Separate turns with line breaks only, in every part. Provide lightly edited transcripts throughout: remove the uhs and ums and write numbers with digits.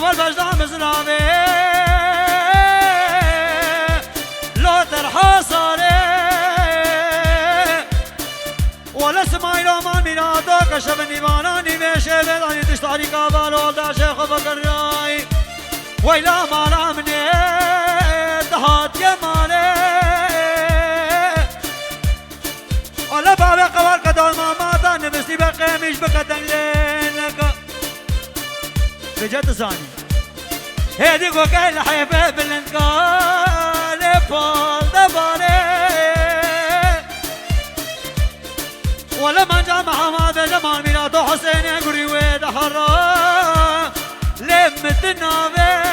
والبجدة مزنابي لو ترحى صاري ولا سمايلو ما مينادو كشف النيباناني بيشي بيضاني تشتاري كابالو دا شيخ بكر راي ويلا مالا مني دهات يا مالي ولا بابا قوار كدال ماما نمسي بقيمش بكتن لينك بجد ثاني هيدي وكاين حيفه بالانقال فال دبالي ولا من جمع ما بجمال ميلاد حسين يقري ويد حرام لمت النابي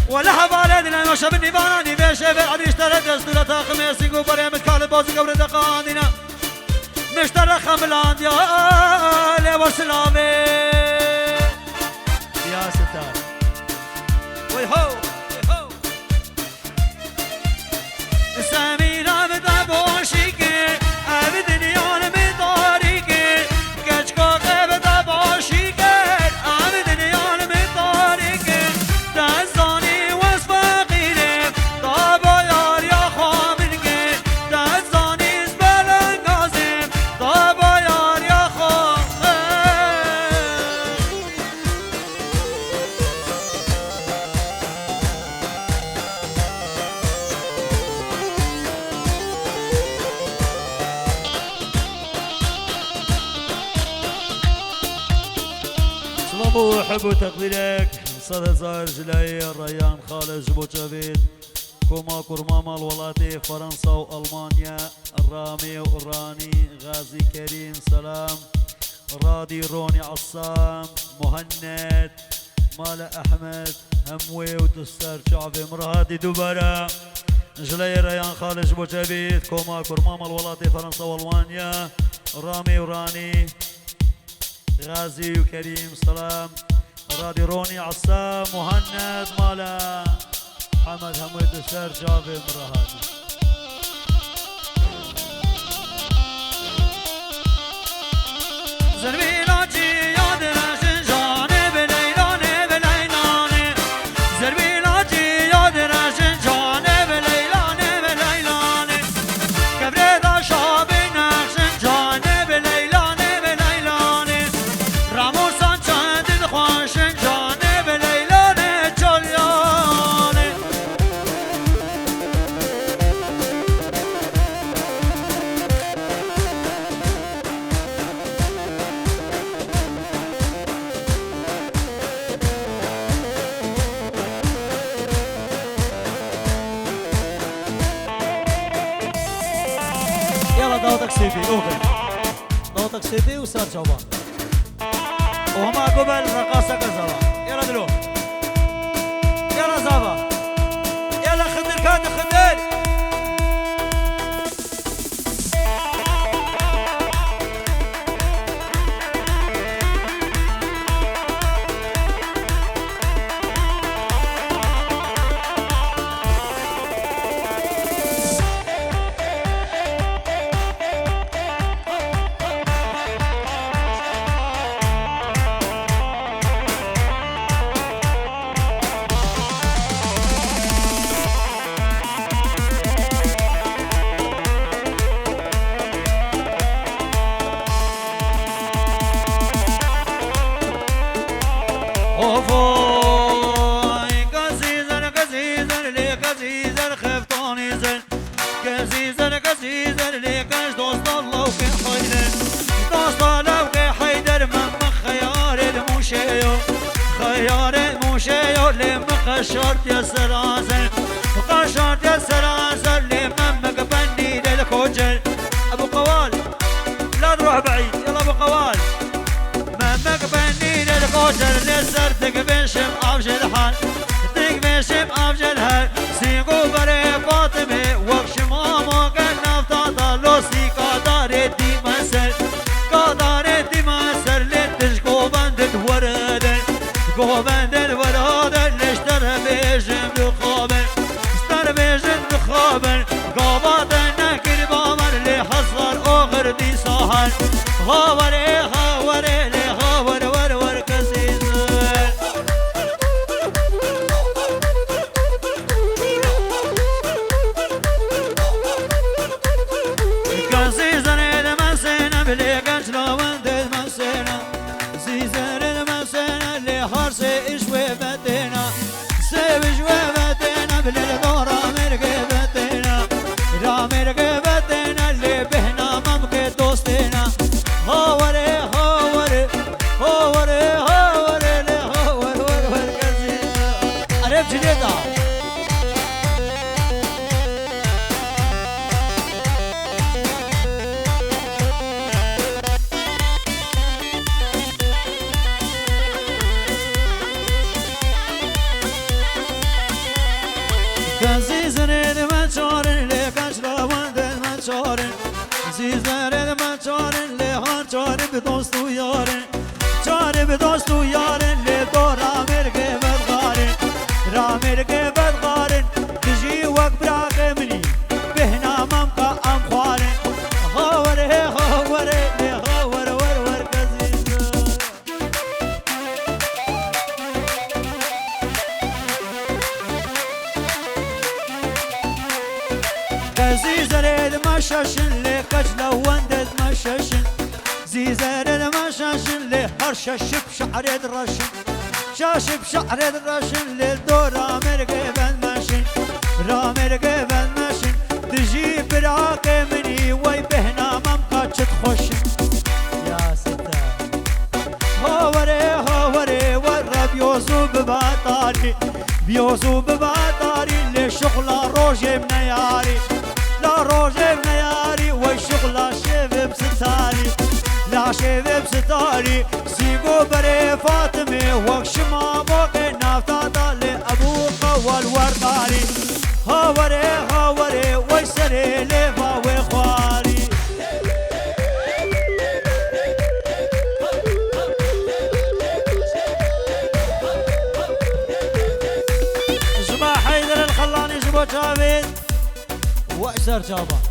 ولا حبالي دلنا وشب النباناني بيشي بالعدي اشترى دستورة خميسي قبري متكالي بوزي قبر دقاندنا مشترى خملان ديالي وسلامي يا ستار ويهو ويهو سمينا بدبوشيكي ابدني على مداريكي كشكو غيب دبوشيكي ابدني على مداريكي تزاني وصفاقيني طابا يار يا خامنكي تزاني زبالن قاسم طابا يار يا خامن سلام حب وتقديرك صدى زاير جلاي ريان خالد جبو جافيد كوما كرمام الولاتي فرنسا والمانيا الرامي والراني غازي كريم سلام رادي روني عصام مهند مال احمد هموي ودستر شعبي مرادي دبرة جلاي ريان خالد جبو جافيد كوما كرمام الولاتي فرنسا والمانيا رامي وراني غازي وكريم سلام رادي روني عصام مهند مالا حمد حمود السر جافي مرهادي زربينا جي ياد راشن جاني بليلاني بليلاني زربينا جي ياد راشن جاني بليلاني بليلاني كبري دا شابي نقشن جاني بليلاني بليلاني راموسان چند خواشن جاني بليلاني چالياني يلا ضغطك سيدي اوكي ضغطك سيدي وصار جواب وهما قبل رقاصة كزوا يلا دلو يلا زابا يلا خدر كان خدر اوفوي كزيزر كزيزر لي كزيزر خفتوني زر كزيزر كزيزر لي كاش دوست الله وكي حيدر دوست الله وكي حيدر من خيار الموشيو خيار الموشيو لي مقشرت يا سرازر مقشرت يا سرازر لي من مقبني للكوجر ابو قوال لا نروح بعيد يلا ابو قوال مقبني للكوجر لسر تقبشم افجل حال تقبشم افجل حال سيقو بري فاطمه وقش ماما قناف تطلو سي قدار دي مسر قدار دي مسر لتشقو بندت ورد قو بندت ورد لشتر بيجم لخابر اشتر بيجم لخابر قابات نكر بامر لحصر اغر دي صاحر غاور غاور لغاور ور ور كسيز عزیزان من چارن لهان چاره به دوست و یارن چاره به دوست و یارن لی دو رامرگه بدغارن رامرگه بدغارن تجی وقت براغ منی بهنامم که ام خوارن خاوره خاوره لی خاوره ور ور کزیزان زيزرد ما شاشن لي قجلة وندد ما شاشن زيزرد ما شاشن لي هرشش بشعرد راشن شاش بشعرد راشن لي دور رامرقي بن ماشن رامرقي بن ماشن تجي براقي مني وي بهنا ممقا تخشن يا ستار هاوري هاوري ورب يوزو بباطاري بيوزو بباطاري لي شغلة روجي من ياري لا روجي بنياري والشغلة شباب ستاري لا شباب ستاري سيقو بري فاطمي وكشما بوقي نافتا لأبوك والورداري هاوري هاوري ويسري ليفا وخواري جماعة حيدر الخلاني جبو جابين وأجزر جابا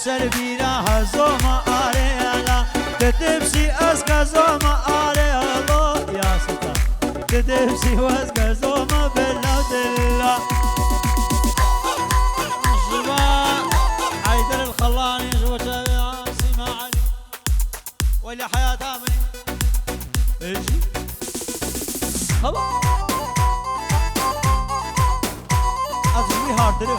سربينا هزوما آريالا تدبسي أزكى زوما آريالا يا ستا تدبسي وأزكى زوما بالله دلا جماعة حيدر الخلاني جوة سيما علي ولا حياة عمري اجي خبا أزمي هاردرو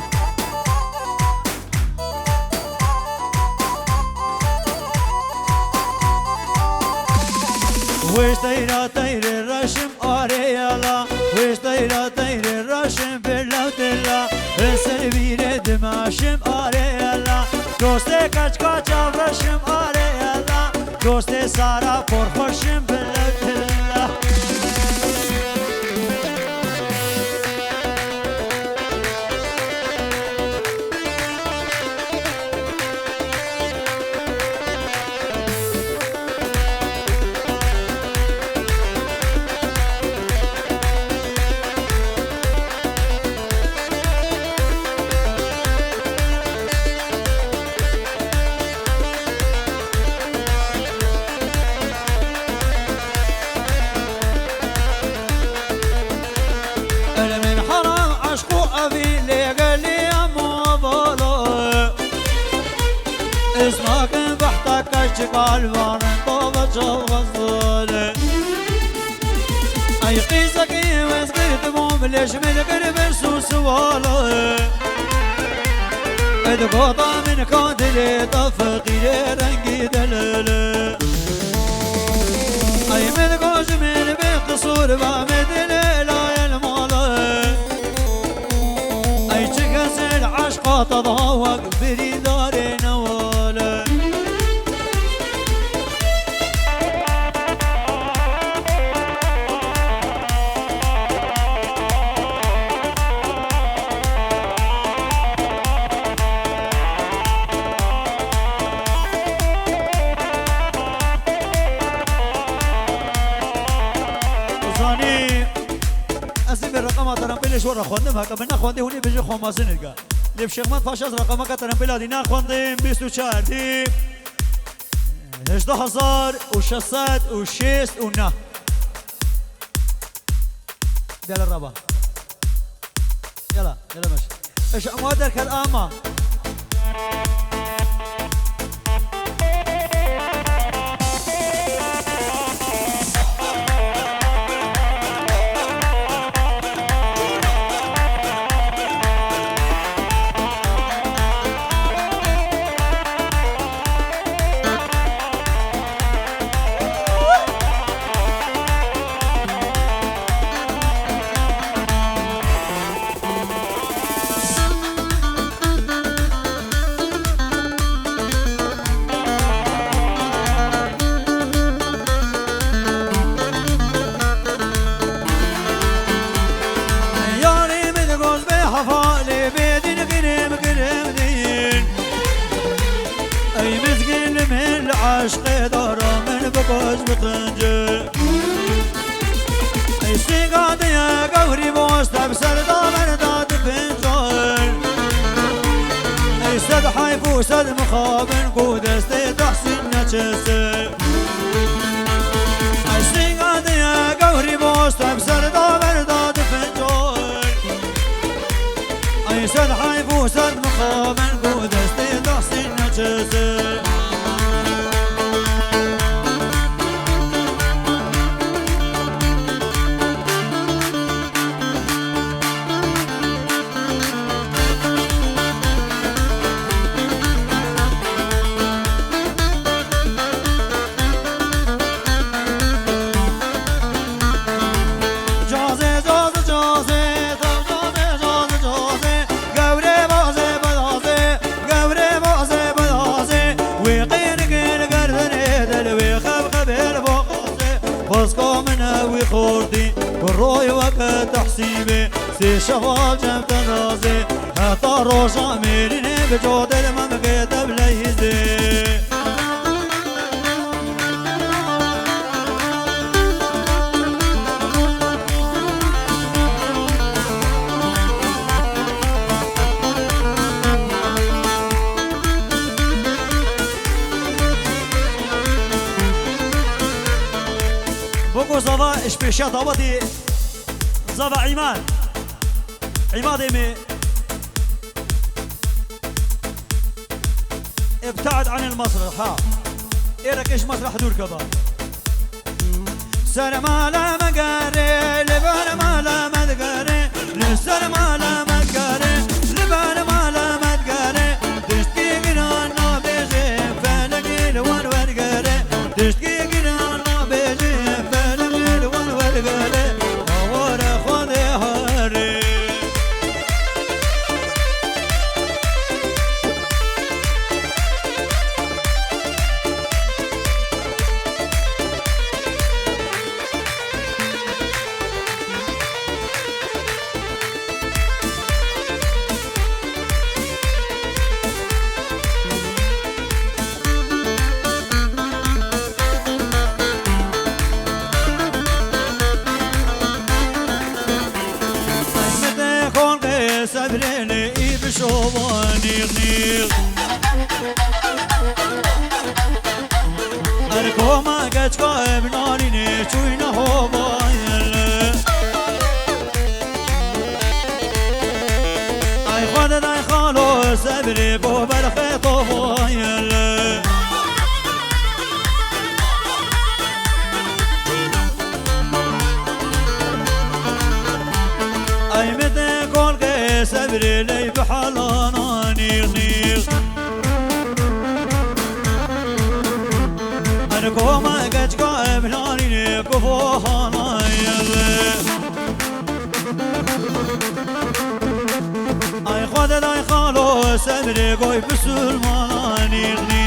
ويش طيرة طير الرشم أريالا ويش طيرة طير الرشم بالله دلا السربيرة دماشم أريالا دوستي كاش كاش الرشم أريالا دوستي سارا فرخشم بالله دلا اسمك بحتك اشتغال وانا طوبة غزالة اي قيسك واسقرت بوم ليش مذكر برسو سوالة ادقوطة من كادلي طفقي رنقي دلالة اي مذقوش من بقصور بامدلي لا المالة اي تكسر عشقة تضاوق بريداري نوالة زاني اسيب الرقم ترى بلش ورا خواندم هكا بنا خواندي هوني بيجي خماسين القا لي بشيخمات فاشاز رقمك ترى بلادي نا خواندم 24 دي 18600 وشيست ونا ديال الربا يلا يلا ماشي ايش اموادك الآما فوسد مخابن قودست تحسين نچسه عشقی قادیا گوری باستم سردا برداد فنجان ای سر حی فوسد مخابن قودست تحسین نچسه خوردی روی وقت تحسیبه سی شوال جمع تنازه حتی روشا میرینه به جادل من بگیتب لیزه بقو زوا اشبيشات ضبطي زوا عماد امي ابتعد عن المسرح ها ايرك ايش مسرح دور كبار سر مالا مقاري لبان مالا مدقاري لسر مالا مدقاري لبان مالا مدقاري تشتكي قرانا بيجي فلقي لوان ورقاري تشتكي قرانا بيجي سبريني بشوفاني غنيغ أركو ما قد قايب ناريني شوينا هو بايل أي خالد أي خالو سبري بو برخيطو بايل أي متى كل سبري لي بحلانا نيغ أنا كوما قد قايب ناريني كفوهانا أي خادد أي خالو سبري قوي بسلمانا نيغ لي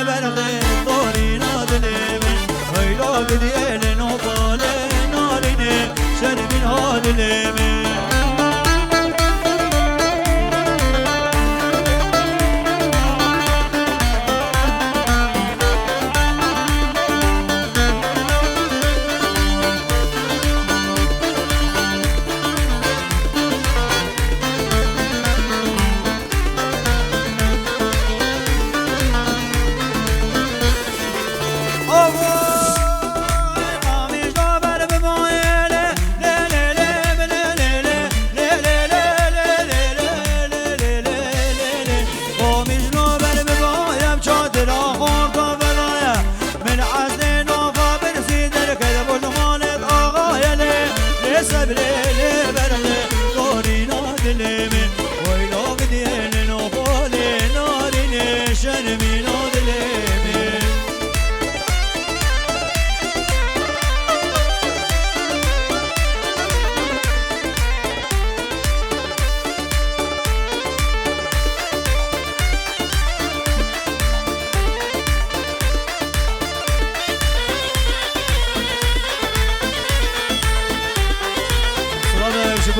برغي طورينا دليمن هيلو بديل نوبالي ناريني شربين هاد ليمن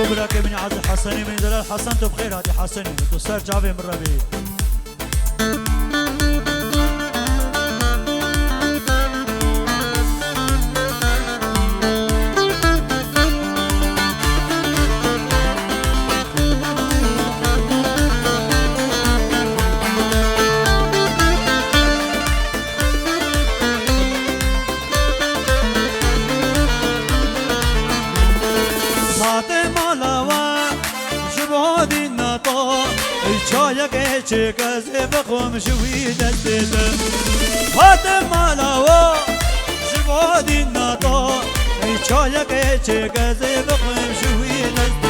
براك من عز حسني من دلال حسن تو بخير هادي حسني تو سر جافي من ربي چایک چکز بخوم شوی دستت فاطمه مالاوا شبادی ناتا چایک چکز بخوم شوی دستت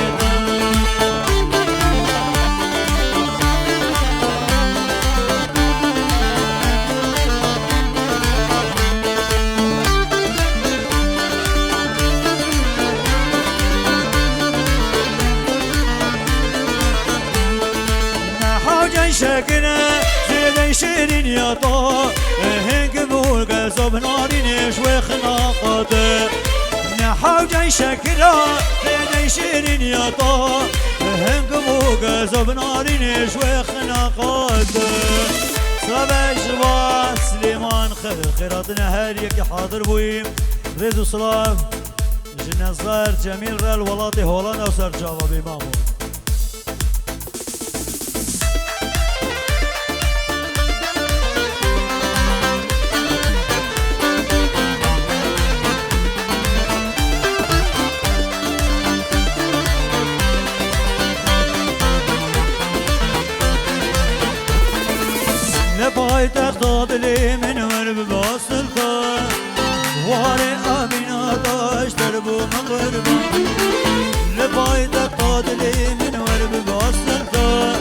شكنا زين شيرين يا طا هنك بولقى زوب نارين شوي خناقات نحوجي شكنا زين شيرين يا طا هنك بولقى زوب نارين شوي خناقات صباح جوا سليمان خيراتنا هاريك حاضر بويم ريد وصلاف جنازار جميل رال ولاتي هولندا وسر جافا بمامو پایتخت دلی من ور بباسلتا واره آبینا داشت در بو مقربان لپایتخت دلی من ور بباسلتا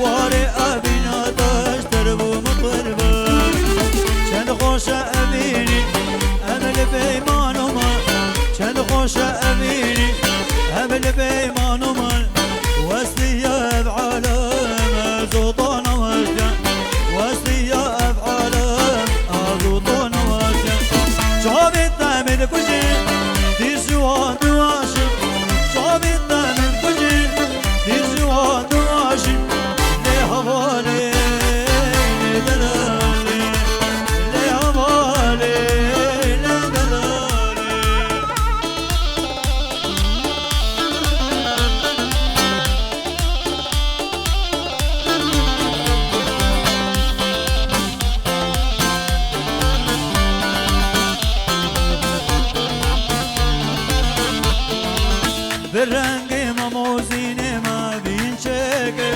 واره آبینا داشت در بو مقربان چند خوش امینی امل بیمانو من چند خوش امینی امل بیمانو من وصلی افعالم زوطان وجدان واسي يا أفعالم أغوطون واسم جابت من كجي دي زوان واشم جابت من كجي دي زوان واشم لهوالي لدلالي لهوالي لدلالي بالرنگ ما موزین ما بین چکه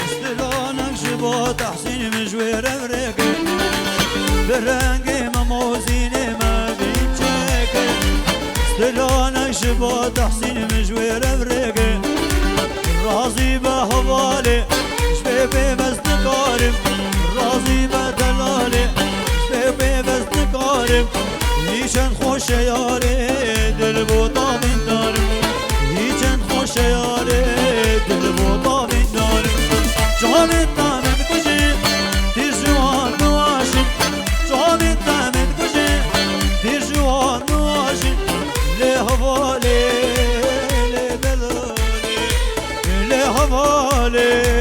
استلانك شبا تحسین مجویر افرکه بالرنگ ما موزین ما بین چکه استلانك شبا تحسین مجویر افرکه راضی به حواله شبه به بزدکارم راضی به دلاله شبه به بزدکارم هیچن خوش یاره دل بودا من دارم هیچن خوش یاره دل بودا من دارم جامت من کجی دیر جوان نواشین جامت من کجی دیر جوان نواشین له حواله له دلاله له حواله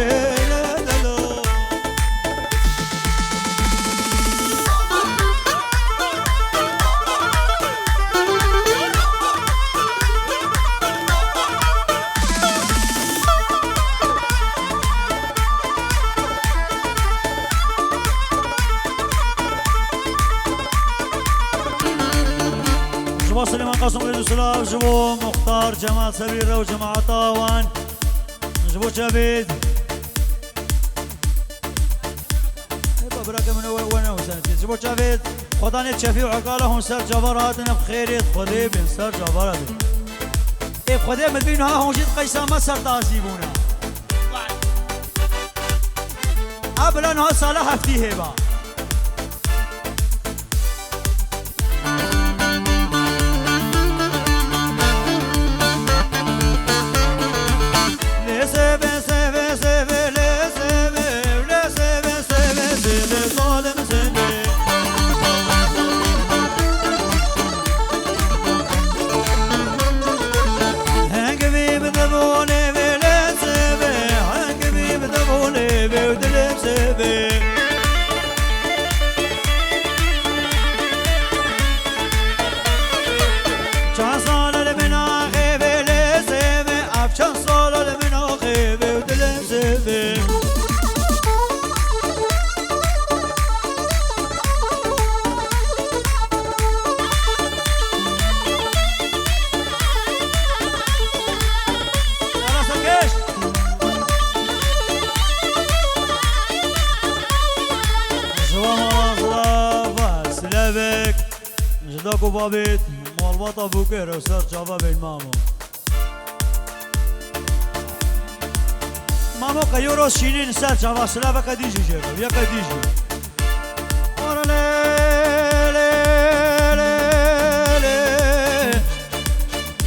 جوا سليمان قاسم ريد وسلاف جوا مختار جمال سريرة وجماعة طاوان جوا شبيد يبقى براك من وين وسنتي جوا شبيد خداني شفيع عقالهم سر جبراتنا بخير خدي بن سر جبرات ايه خدي من بينها هم جد قيسا ما سر تاسيبونا قبل انها صالح افتيه بقى جداكو بابيت مالباطا بوكير وسر جابا بين مامو مامو كيورو شينين سر جابا سلابا كديجي جيبا يا كديجي ورا لي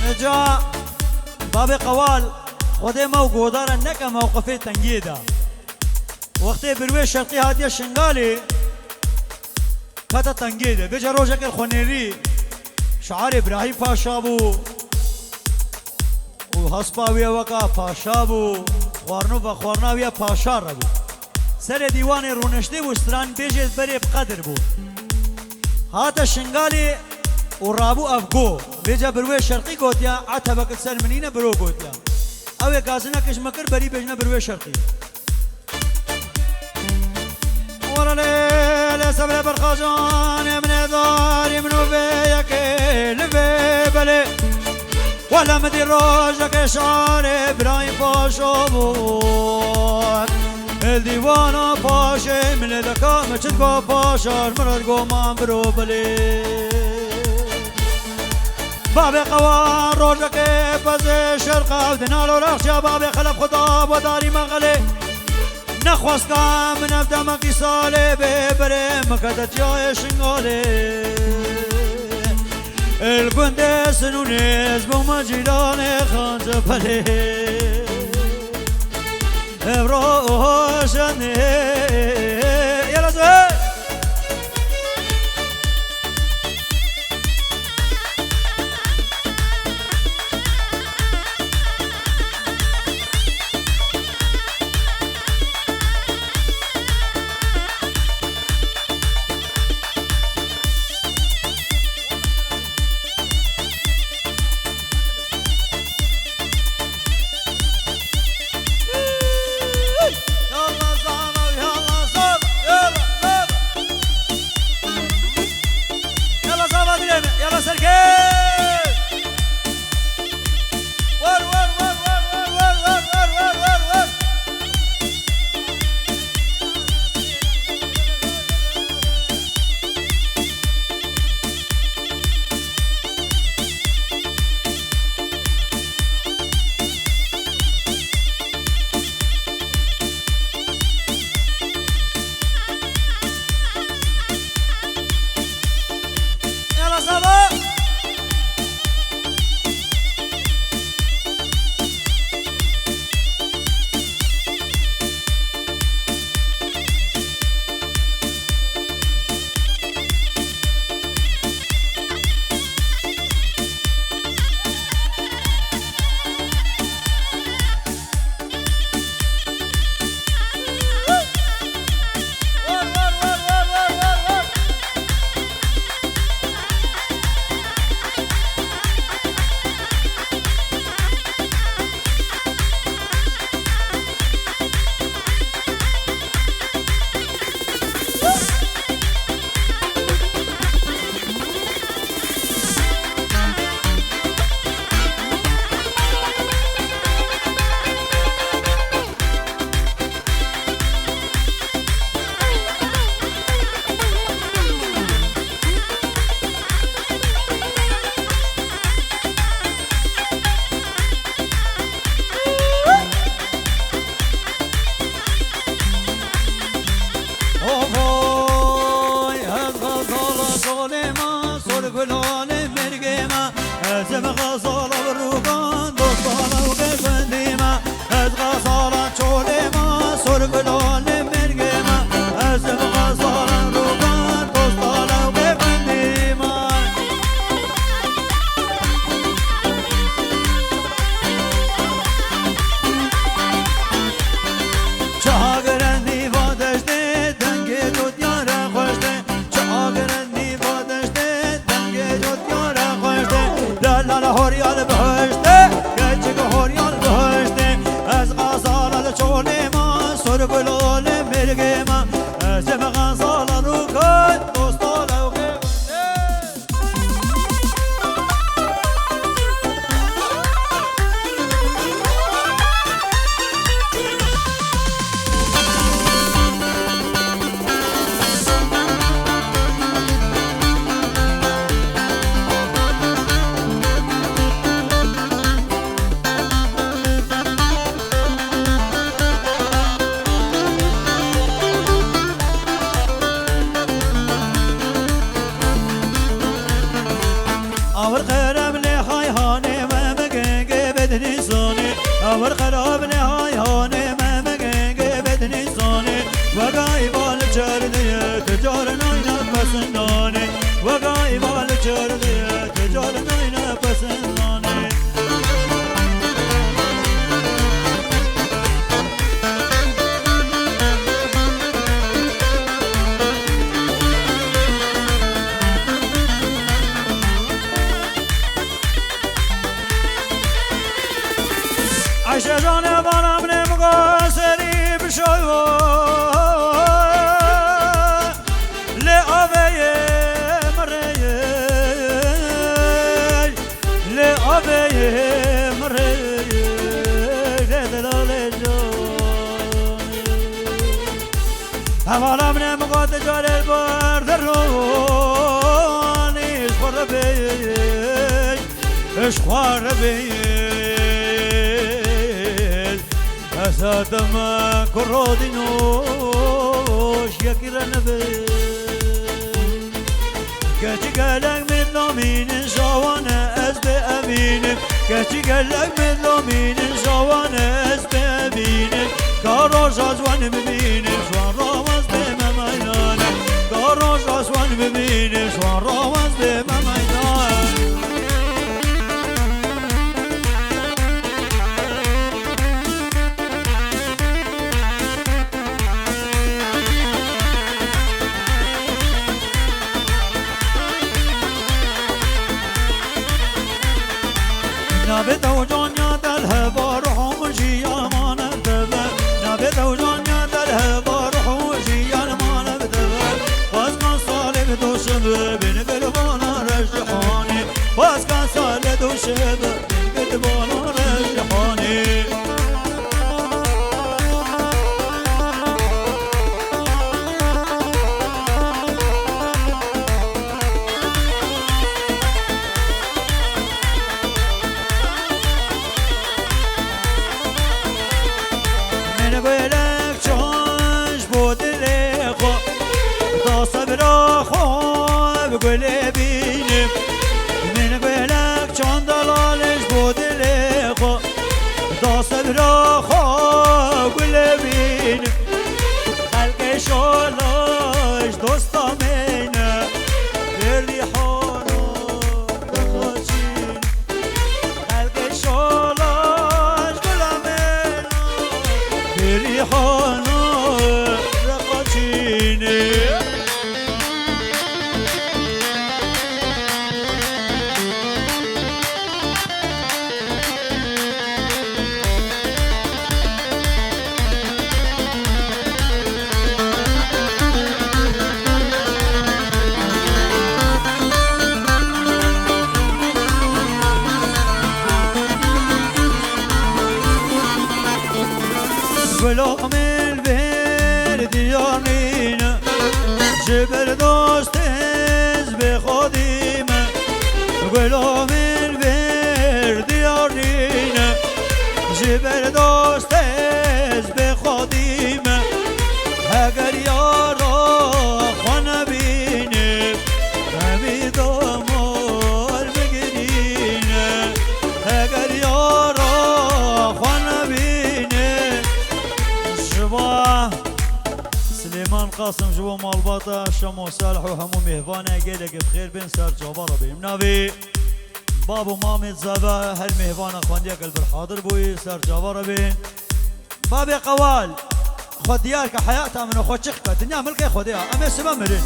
نجا بابي قوال خودي موقو دار النكا موقفي تنجيدا وقتی بروی شرقی هاتیه شنگالی کتا تنگیده بجا روژه که خونیری شعار ابراهیم پاشا بو و حسپاویه وکا پاشا بو خوارنو و خوارناویه پاشا را بو سر دیوان رونشتی و استران بیجید بری بقدر بو هات شنگالی و رابو افگو بجا بروی شرقی گوتیا عتبه کت سر منینه برو گوتیا اوه گازنا کش مکر بری بجنا بروی شرقی ورا ليلة سبل برخاجان من داري منو بيك لبي بلي ولا مدي روجك شعر برايم فاشوبوك الديوانا فاشي من الذكاء مشتكو فاشار مرد قومان برو بلي بابي قوان روجك بزي شرقا ودنالو رخشا بابي خلف خطاب وداري مغلي نخواست کام نفته مکی ساله ببره مکدت جای شنگاله الگنده سنونیز با مجیلان خانج پله ابروشنه یلا زهر يلا صار أور خراب لهاي هاني ما مجنج بدني صاني أور خراب لهاي هاني ما مجنج بدني صاني وقاي بالجردية تجار ناينا بسناني وقاي بالجردية تجار ناينا بسناني عيشة جاني بانا من مقاسري بشوي لأبي مري لأبي مري لدلال جاني بانا من مقاس جاني البرد الروني اشخور بي اشخور بي أساتما كرودينوش يكير النبي كاتي قالك مثل مين شوانا أسبي أمينك كاتي قالك مثل مين شوانا أسبي أمينك كاروش أزوان بمينك شوان رواز بممينانك كاروش أزوان بمينك شوان رواز بممينانك نبت وجانيا دلها روحهم جيان ما نبتبر نبت وجانيا دلها روحهم جيان ما نبتبر واسكان صالح دوشب بين قلبانا رجحاني واسكان صالح دوشب بين قلبانا رجحاني قلبينم من بلك چون دلالش بودل خو داست برا خو قلبينم خلق شالاش دوستا منه بردی حالا بخوشین خلق شالاش قلبينم بردی حالا بخوشین غلام البر دیانینه جبر دوست از به خودیمه غلام البر دیانینه جبر دوست از به خودیمه اگر یارا خانه بینه همی دامار بگیرینه اگر یارا خانه بینه سليمان قاسم جوا مالباطة شمو صالح وهمو مهفانة قيلك بخير بين سار جبارة بهم نبي بابو مامد زبا هالمهفانة خوانديك البرحاضر بوي سار جبارة بين بابي قوال خديارك حياتها من خود شخكة دنيا ملكي خديها أما سبا مرين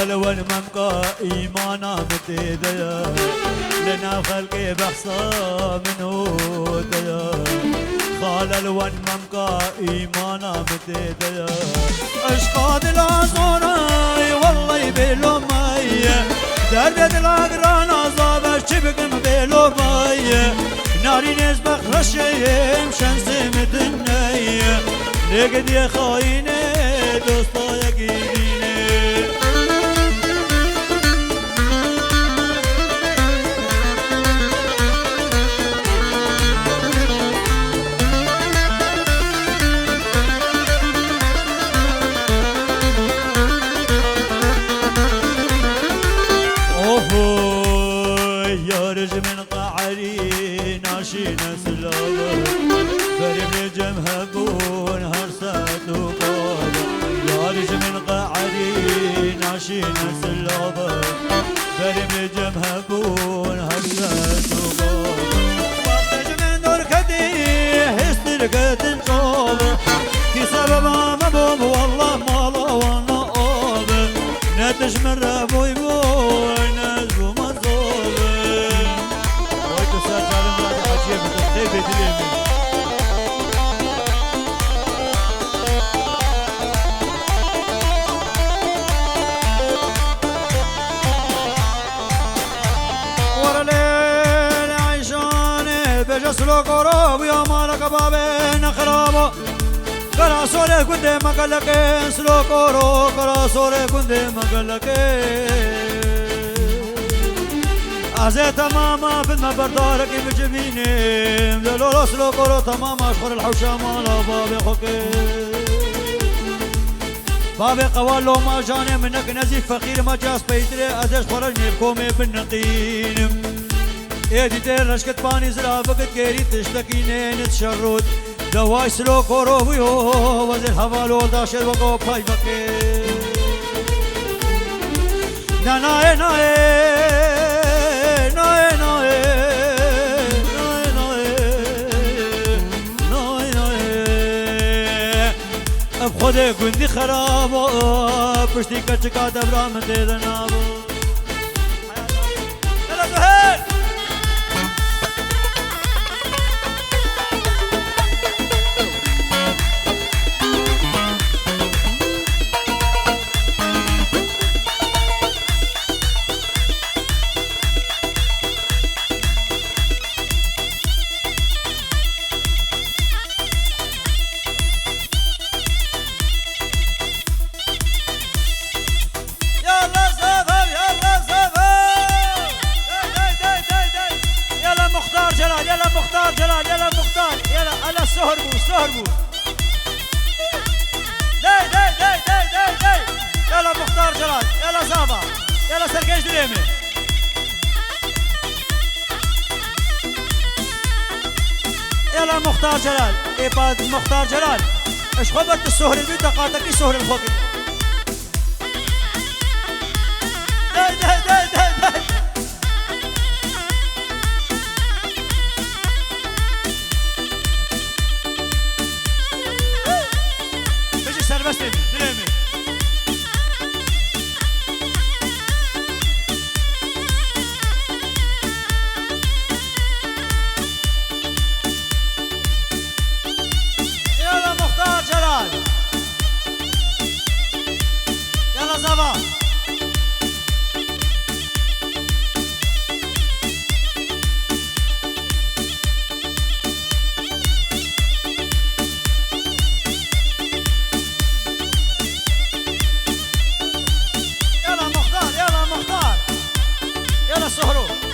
خالل والممقى إيمانا متديا لنا خلقي بحصى منه ديا خالل والممقى إيمانا متديا أشقاد العصوراي والله يبيلو مي درد الأقران عذاب الشبك مبيلو مي ناري نسبخ رشيم شمس مدني لقد يا خاينة دوستا يقيني من قعري ناشي نسلوه فريم الجمهبون هرسات وقوه يارج من قعري ناشي نسلوه فريم الجمهبون هرسات وقوه وقتج من دور كدي هستر قد نشوه في سبب مبوب والله مالا وانا اوب نتج من رابو يبوه نزبو مزوبه خيبة اليمين ورا ليل عيشاني بجسلو قراب يا مالك بابين خرابو كراسولي كنت مقلقين سلو قرو كراسولي كنت مقلقين عزي تماما في المبردارك بجبيني لولو رسلو قرو تماما اشخر الحوشامة لا بابي خوكي بابي قوالو ما جاني منك نزيف فقير ما جاس بيدري ازيش خرجني بكومي بالنقين ايدي دير رشكت باني زرا فقد كيري تشتكيني نتشرد دواي سلو قرو ويو وزي الحوالو داشر وقو باي بكي ناناي ناي خودی گندی خرابو پشتی کچکا دبرا من دیدنابو يلا زهير سهربو داي يلا مختار جلال يلا زابا يلا سرقيش دريمي يلا مختار جلال إباد مختار جلال اش خبرت السهر البيت قاتك سهر الفوقي داي بس دريمي يلا مختار جلال يلا زبا سهرو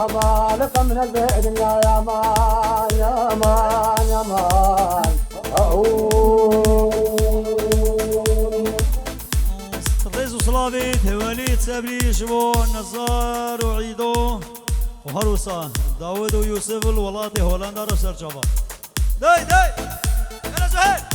أمالك من الدنيا يا مان يا مان يا مان
الرئيس وصلابي وليد سابري شبو نزار وعيدو وهروسان داود ويوسف الولاتي هولندا رسر جابا داي داي يلا زهير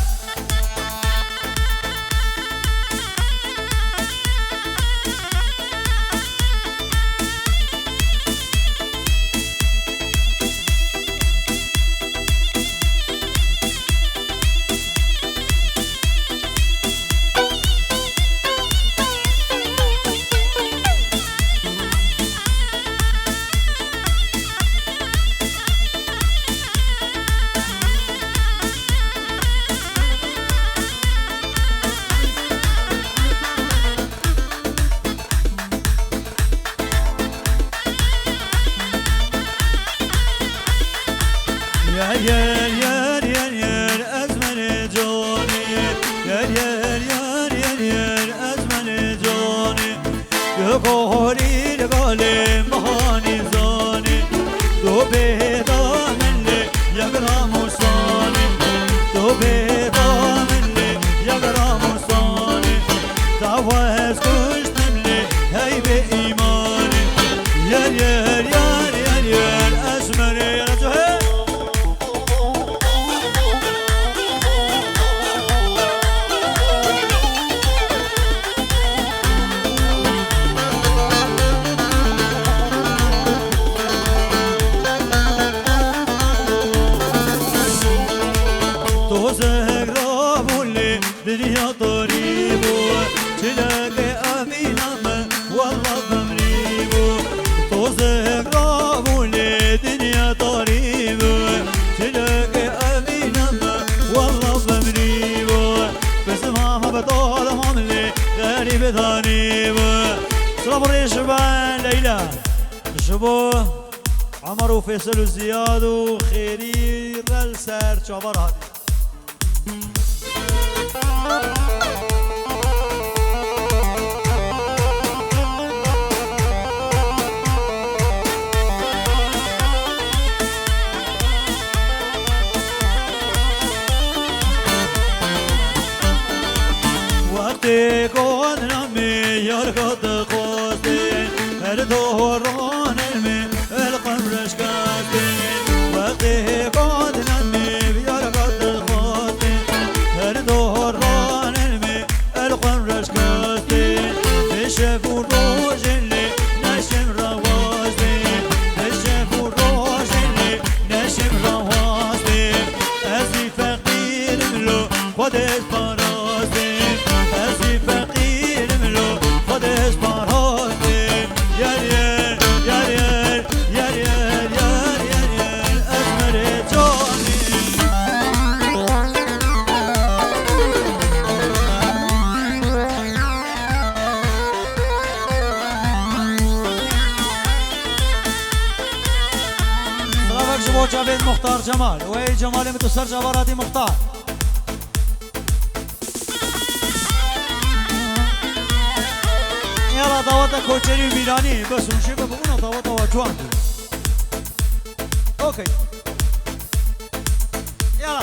شبو عمر وفيصل وزياد وخيري رلسر شابر هادي وقتی کن نمی یار کت خواستی هر دوران می القمرش کاستی وقتی کن نمی یار کت خواستی هر دوران می القمرش کاستی نشف و روزلی نشم رواستی نشف و روزلی نشم رواستی ازی فقیر ملو خودت پاراستی ازی فقیر ملو خودت پاراستی یار یار یار یار یار یار یار یار یار اسمر جانی سلامك شبو جاوید مختار جمال وی جمال متصر جواراتي مختار يلا دعوة كوتشري وميلاني بس ونشي بقونا دعوة وجوان اوكي يلا